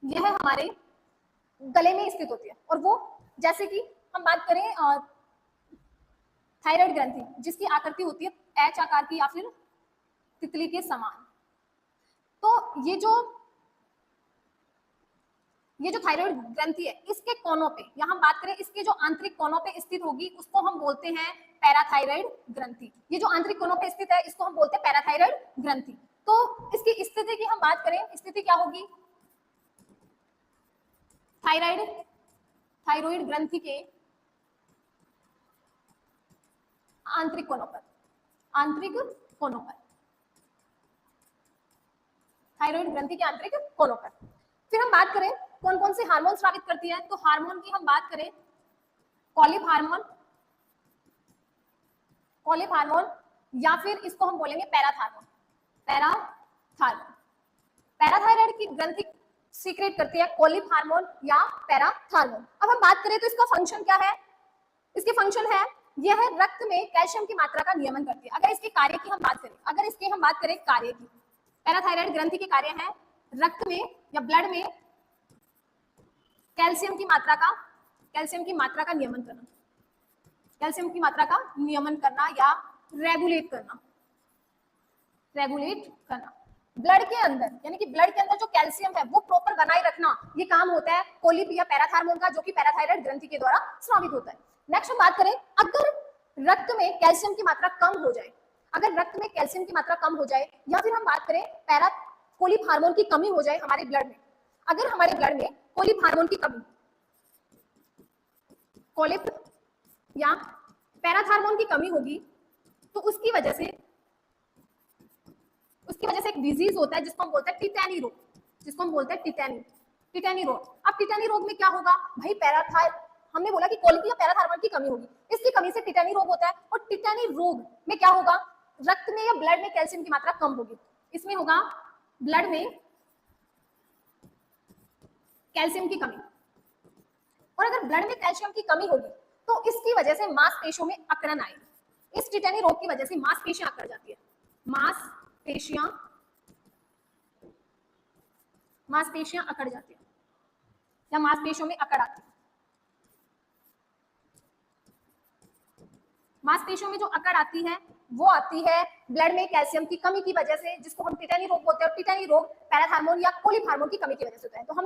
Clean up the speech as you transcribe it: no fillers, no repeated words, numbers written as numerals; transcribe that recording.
यह हमारे गले में स्थित होती है, और वो जैसे कि हम बात करें थायराइड ग्रंथि, जिसकी आकृति होती है एच आकार की या फिर तितली के समान। तो ये जो थायराइड ग्रंथि है, इसके कोनों पे, या हम बात करें इसके जो आंतरिक कोनों पे स्थित होगी, उसको हम बोलते हैं पैराथायराइड ग्रंथि। ये जो आंतरिक कोनों पे स्थित है, इसको हम बोलते हैं पैराथायराइड ग्रंथि। तो इसकी स्थिति की हम बात करें, स्थिति क्या होगी? थायराइड ग्रंथि के आंतरिक कोनों पर, थायराइड ग्रंथि के आंतरिक कोनों पर। फिर हम बात करें कौन कौन से हार्मोन स्रावित करती है, तो हार्मोन की हम बात करें कॉलिक हार्मोन, या फिर इसको हम बोलेंगे पैराथायराइड की ग्रंथि सीक्रेट करती है कॉलिक हार्मोन या पैराथायराइड। अब हम बात करें तो इसका फंक्शन क्या है? इसके फंक्शन है, यह रक्त में कैल्शियम की मात्रा का नियमन करती है। अगर इसके कार्य की हम बात करें, कार्य की, पैराथायराइड ग्रंथि के कार्य है रक्त में या ब्लड में कैल्शियम की मात्रा का नियमन करना, या रेगुलेट करना। ब्लड के अंदर, यानी कि ब्लड के अंदर जो कैल्शियम है वो प्रॉपर बनाए रखना, ये काम होता है कोलिप या पैराथार्मोन का, जो कि पैराथायराइड ग्रंथि के द्वारा स्रावित होता है। नेक्स्ट हम बात करें, अगर रक्त में कैल्शियम की मात्रा कम हो जाए, या फिर हम बात करें कोलिप हार्मोन की कमी हो जाए हमारे ब्लड में, अगर हमारे ब्लड में कोलिप हार्मोन की कमी, कोलिप या पैराथार्मोन की कमी होगी, तो उसकी वजह से एक डिजीज होता है जिसको हम बोलते हैं टिटैनी रोग। अब टिटैनी रोग में क्या होगा भाई? हमने बोला कि कोलिक या पैराथार्मोन की कमी होगी, इसकी कमी से टिटैनी रोग होता है। और टिटैनी रोग में क्या होगा? रक्त में या ब्लड में कैल्शियम की मात्रा कम होगी, इसमें होगा ब्लड में कैल्शियम की कमी। और अगर ब्लड में कैल्शियम की कमी होगी तो इसकी वजह से मांसपेशियों में अकड़न आएगी। इस टिटैनी रोग की वजह से मांसपेशियां अकड़ जाती है, मांसपेशियां अकड़ जाती है या मांसपेशियों में अकड़ आती है। मांसपेशियों में जो अकड़ आती है वो आती है ब्लड में कैल्शियम की कमी की वजह से, जिसको हम टिटैनी रोग बोलते हैं। और टिटैनी रोग पैराथार्मोन या कोलिप हार्मोन की कमी की वजह से होता है। तो हमने